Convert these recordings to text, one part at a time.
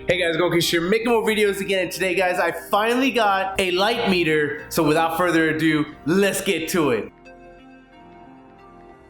Hey guys, Gokish here, making more videos again, and today guys, I finally got a light meter. So without further ado, let's get to it.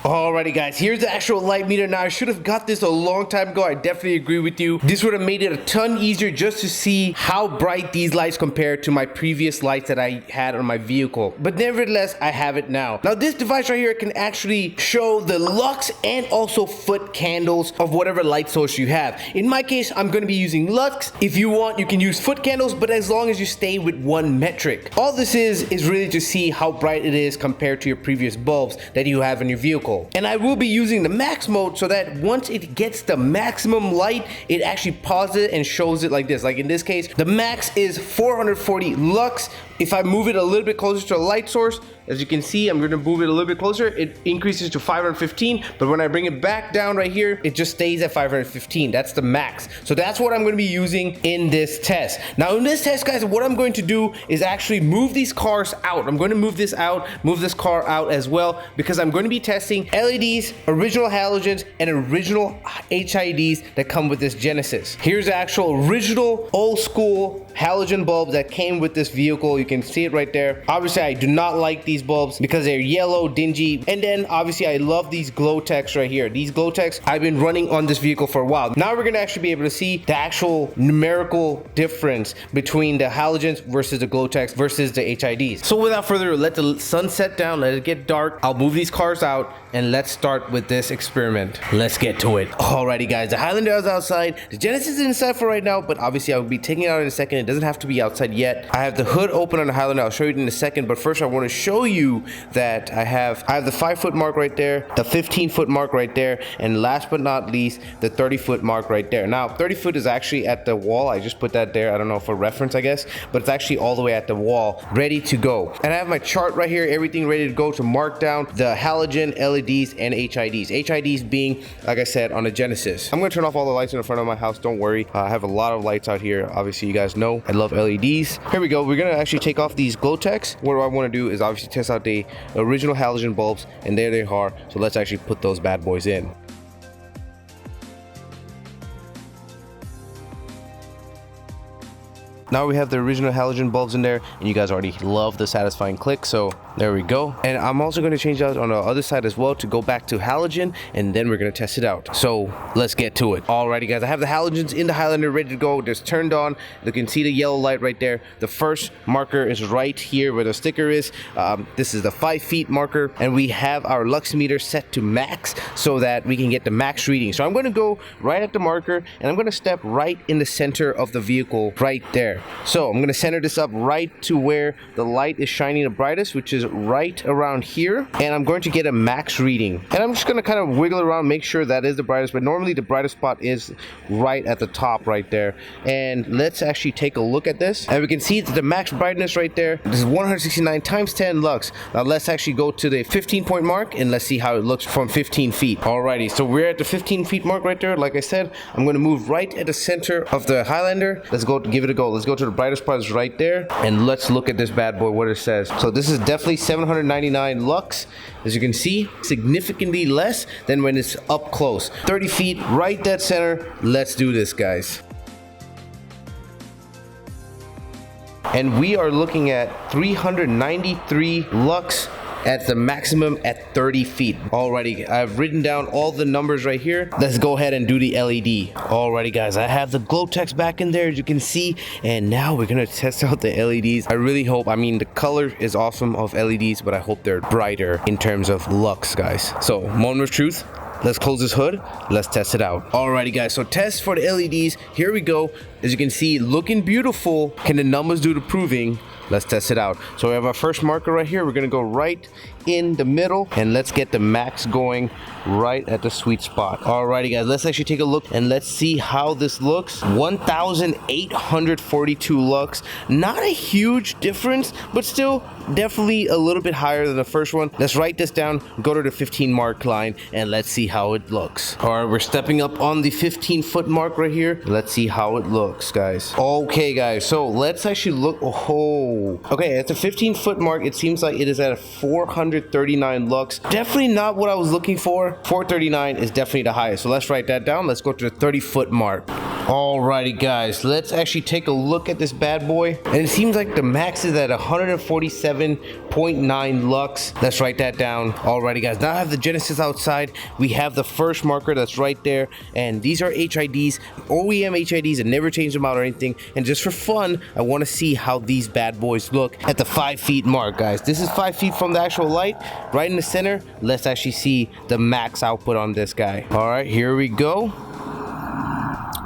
Alrighty guys, here's the actual light meter. Now I should have got this a long time ago. I definitely agree with you. This would have made it a ton easier just to see how bright these lights compare to my previous lights that I had on my vehicle. But nevertheless, I have it now. Now this device right here can actually show the lux and also foot candles of whatever light source you have. In my case, I'm going to be using lux. If you want, you can use foot candles, but as long as you stay with one metric. All this is really to see how bright it is compared to your previous bulbs that you have in your vehicle. And I will be using the max mode so that once it gets the maximum light, it actually pauses it and shows it like this. Like in this case, the max is 440 lux. If I move it a little bit closer to the light source, as you can see, I'm going to move it a little bit closer. It increases to 515, but when I bring it back down right here, it just stays at 515. That's the max. So that's what I'm going to be using in this test. Now in this test, guys, what I'm going to do is actually move these cars out. I'm going to move this out, move this car out as well, because I'm going to be testing LEDs, original halogens, and original HIDs that come with this Genesis. Here's the actual original old school halogen bulb that came with this vehicle. You can see it right there. Obviously, I do not like these bulbs because they're yellow, dingy, and then obviously I love these glow techs right here. These glow techs I've been running on this vehicle for a while. Now we're gonna actually be able to see the actual numerical difference between the halogens versus the glow techs versus the HIDs. So without further ado, let the sun set down, let it get dark. I'll move these cars out and let's start with this experiment. Let's get to it. Alrighty guys, the Highlander is outside. The Genesis is inside for right now, but obviously I'll be taking it out in a second. It doesn't have to be outside yet. I have the hood open on the Highlander. I'll show you in a second, but first I want to show you that I have the 5-foot mark right there, the 15-foot mark right there, and last but not least, the 30-foot mark right there. Now 30 foot is actually at the wall. I just put that there, I don't know, for reference I guess, but it's actually all the way at the wall, ready to go. And I have my chart right here, everything ready to go to mark down the halogen, LEDs, and HIDs. HIDs being, like I said, on the Genesis. I'm gonna turn off all the lights in the front of my house, don't worry. I have a lot of lights out here. Obviously you guys know I love LEDs. Here we go. We're gonna actually take off these glow techs. What I want to do is obviously test out the original halogen bulbs, and there they are. So let's actually put those bad boys in. Now we have the original halogen bulbs in there, and you guys already love the satisfying click, so there we go. And I'm also going to change out on the other side as well to go back to halogen, and then we're going to test it out. So let's get to it. Alrighty guys, I have the halogens in the Highlander ready to go. Just turned on. You can see the yellow light right there. The first marker is right here where the sticker is. This is the 5 feet marker, and we have our lux meter set to max so that we can get the max reading. So I'm going to go right at the marker, and I'm going to step right in the center of the vehicle right there. So I'm going to center this up right to where the light is shining the brightest, which is right around here, and I'm going to get a max reading. And I'm just going to kind of wiggle around, make sure that is the brightest, but normally the brightest spot is right at the top right there. And let's actually take a look at this, and we can see that the max brightness right there, this is 169 times 10 lux. Now let's actually go to the 15-point mark, and let's see how it looks from 15 feet. Alrighty, so we're at the 15 feet mark right there. Like I said, I'm going to move right at the center of the Highlander. Let's go, give it a go. Let's go to the brightest part is right there, and let's look at this bad boy, what it says. So this is definitely 799 lux. As you can see, significantly less than when it's up close. 30 feet, right dead center. Let's do this, guys. And we are looking at 393 lux at the maximum at 30 feet. Alrighty, I've written down all the numbers right here. Let's go ahead and do the LED. Alrighty guys, I have the glow techs back in there, as you can see, and now we're gonna test out the LEDs. I really hope, I mean, the color is awesome of LEDs, but I hope they're brighter in terms of lux, guys. So, moment of truth. Let's close this hood. Let's test it out. Alrighty guys, so test for the LEDs. Here we go. As you can see, looking beautiful. Can the numbers do the proving? Let's test it out. So we have our first marker right here. We're gonna go right in the middle, and let's get the max going right at the sweet spot. Alrighty guys, let's actually take a look and let's see how this looks. 1,842 lux. Not a huge difference, but still definitely a little bit higher than the first one. Let's write this down, go to the 15 mark line, and let's see how it looks. Alright, we're stepping up on the 15-foot mark right here. Let's see how it looks, guys. Okay guys, so let's actually look. Oh, okay, at the 15-foot mark, it seems like it is at a 439 lux. Definitely not what I was looking for. 439 is definitely the highest. So let's write that down. Let's go to the 30-foot mark. Alrighty guys, let's actually take a look at this bad boy. And it seems like the max is at 147.9 lux. Let's write that down. Alrighty guys, now I have the Genesis outside. We have the first marker that's right there. And these are HIDs, OEM HIDs, and never change them out or anything. And just for fun, I want to see how these bad boys look at the 5 feet mark, guys. This is 5 feet from the actual light, right in the center. Let's actually see the max output on this guy. Alright, here we go.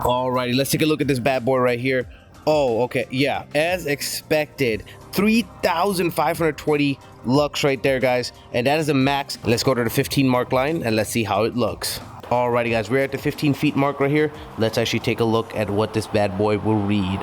Alrighty, let's take a look at this bad boy right here. Oh, okay, yeah, as expected, 3,520 lux right there, guys, and that is the max. Let's go to the 15 mark line and let's see how it looks. Alrighty guys, we're at the 15 feet mark right here. Let's actually take a look at what this bad boy will read.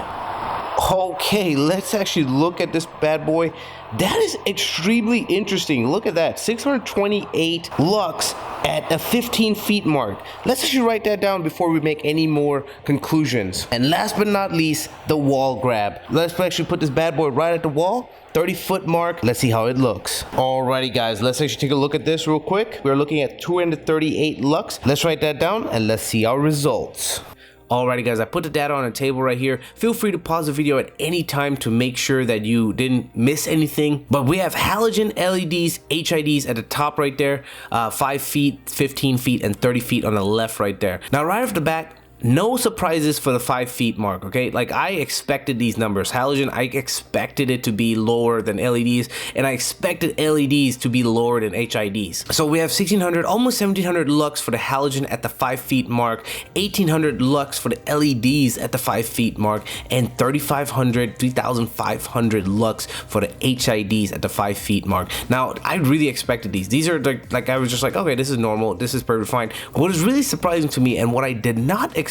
Okay, let's actually look at this bad boy. That is extremely interesting. Look at that, 628 lux at the 15 feet mark. Let's actually write that down before we make any more conclusions. And last but not least, the wall grab. Let's actually put this bad boy right at the wall, 30-foot mark. Let's see how it looks. Alrighty guys, let's actually take a look at this real quick. We're looking at 238 lux. Let's write that down and let's see our results. Alrighty guys, I put the data on a table right here. Feel free to pause the video at any time to make sure that you didn't miss anything. But we have halogen LEDs, HIDs at the top right there, 5 feet, 15 feet, and 30 feet on the left right there. Now right off the bat, no surprises for the 5 feet mark, okay? Like, I expected these numbers. Halogen, I expected it to be lower than LEDs, and I expected LEDs to be lower than HIDs. So we have 1600, almost 1700 lux for the halogen at the 5 feet mark, 1800 lux for the LEDs at the 5 feet mark, and 3500, 3500 lux for the HIDs at the 5 feet mark. Now, I really expected these. These are like I was just like, okay, this is normal, this is perfectly fine. What is really surprising to me, and what I did not expect,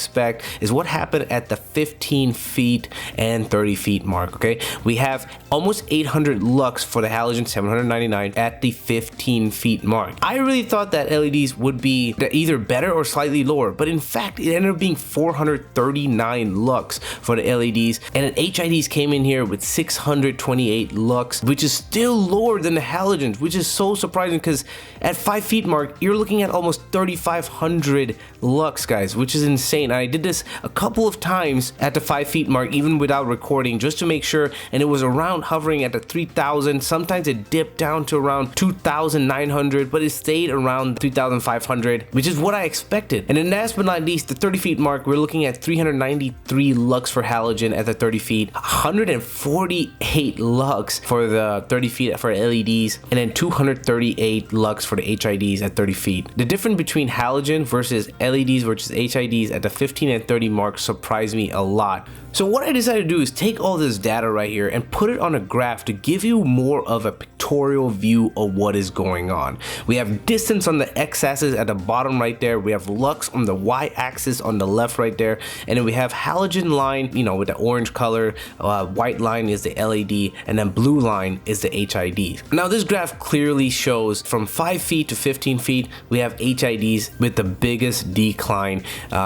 is what happened at the 15 feet and 30 feet mark. Okay, we have almost 800 lux for the halogen, 799 at the 15 feet mark. I really thought that LEDs would be either better or slightly lower, but in fact it ended up being 439 lux for the LEDs, and then HIDs came in here with 628 lux, which is still lower than the halogens, which is so surprising because at 5 feet mark you're looking at almost 3500 lux, guys, which is insane. I did this a couple of times at the 5 feet mark, even without recording, just to make sure, and it was around hovering at the 3000. Sometimes it dipped down to around 2900, but it stayed around 3500, which is what I expected. And then last but not least, the 30 feet mark, we're looking at 393 lux for halogen at the 30 feet, 148 lux for the 30 feet for LEDs, and then 238 lux for the HIDs at 30 feet. The difference between halogen versus LEDs versus HIDs at the 15 and 30 mark surprised me a lot. So what I decided to do is take all this data right here and put it on a graph to give you more of a pictorial view of what is going on. We have distance on the x-axis at the bottom right there, we have lux on the y-axis on the left right there, and then we have halogen line, you know, with the orange color, white line is the LED, and then blue line is the HID. Now this graph clearly shows from 5 feet to 15 feet, we have HIDs with the biggest decline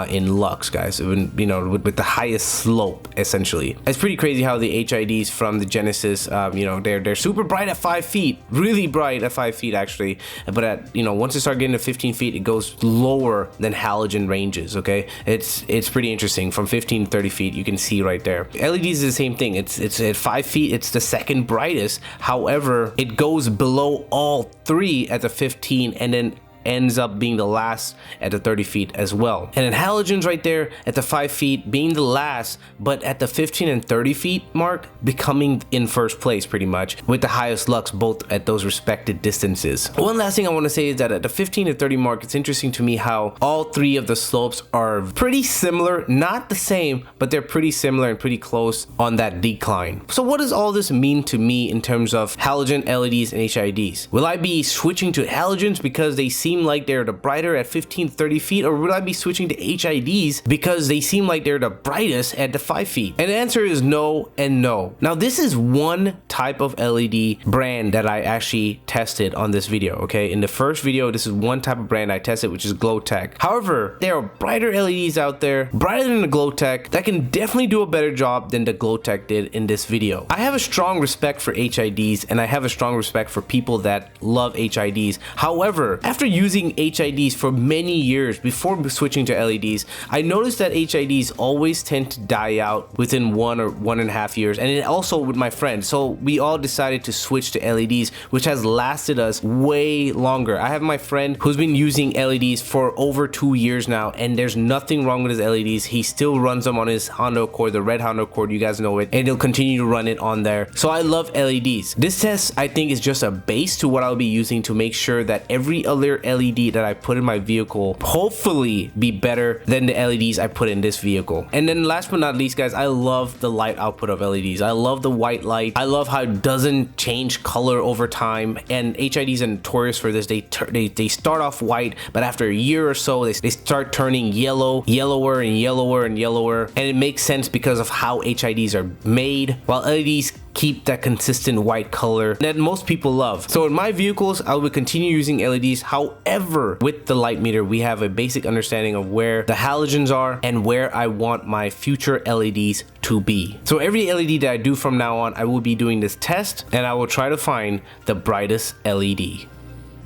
in lux, guys, you know, with the highest slope. Essentially, it's pretty crazy how the HIDs from the Genesis, you know, they're super bright at 5 feet, really bright at 5 feet actually, but at, you know, once it starts getting to 15 feet, it goes lower than halogen ranges. Okay, it's pretty interesting. From 15 to 30 feet, you can see right there. LEDs is the same thing. It's at 5 feet, it's the second brightest. However, it goes below all three at the 15, and then ends up being the last at the 30 feet as well. And then halogens right there at the 5 feet being the last, but at the 15 and 30 feet mark becoming in first place pretty much, with the highest lux both at those respected distances. One last thing I want to say is that at the 15 to 30 mark, it's interesting to me how all three of the slopes are pretty similar, not the same, but they're pretty similar and pretty close on that decline. So what does all this mean to me in terms of halogen, LEDs, and HIDs? Will I be switching to halogens because they seem like they're the brighter at 15 to 30 feet, or would I be switching to HIDs because they seem like they're the brightest at the 5 feet? And the answer is no and no. Now this is one type of LED brand that I actually tested on this video. Okay, in the first video, this is one type of brand I tested, which is Glowtech. However, there are brighter LEDs out there, brighter than the Glowtech, that can definitely do a better job than the Glowtech did in this video. I have a strong respect for HIDs, and I have a strong respect for people that love HIDs. However, after using HIDs for many years before switching to LEDs, I noticed that HIDs always tend to die out within 1 or 1.5 years, and it also with my friend. So we all decided to switch to LEDs, which has lasted us way longer. I have my friend who's been using LEDs for over 2 years now, and there's nothing wrong with his LEDs. He still runs them on his Honda Accord, the red Honda Accord, you guys know it, and he'll continue to run it on there. So I love LEDs. This test, I think, is just a base to what I'll be using to make sure that every other LED that I put in my vehicle hopefully be better than the LEDs I put in this vehicle. And then last but not least, guys, I love the light output of LEDs. I love the white light. I love how it doesn't change color over time, and HIDs are notorious for this. They start off white, but after a year or so they start turning yellow, yellower and yellower and yellower, and it makes sense because of how HIDs are made, while LEDs keep that consistent white color that most people love. So in my vehicles, I will continue using LEDs. However, with the light meter, we have a basic understanding of where the halogens are and where I want my future LEDs to be. So every LED that I do from now on, I will be doing this test, and I will try to find the brightest LED.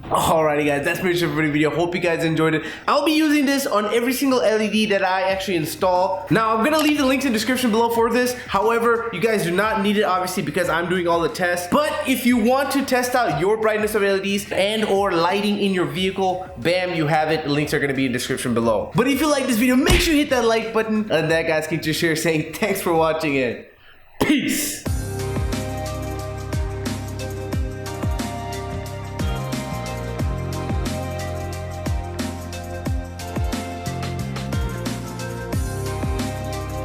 Alrighty guys, that's pretty much it for the video. Hope you guys enjoyed it. I'll be using this on every single LED that I actually install. Now I'm gonna leave the links in the description below for this. However, you guys do not need it obviously because I'm doing all the tests. But if you want to test out your brightness of LEDs and or lighting in your vehicle, bam, you have it. The links are gonna be in the description below. But if you like this video, make sure you hit that like button. And that guys, keep your share saying thanks for watching it. Peace.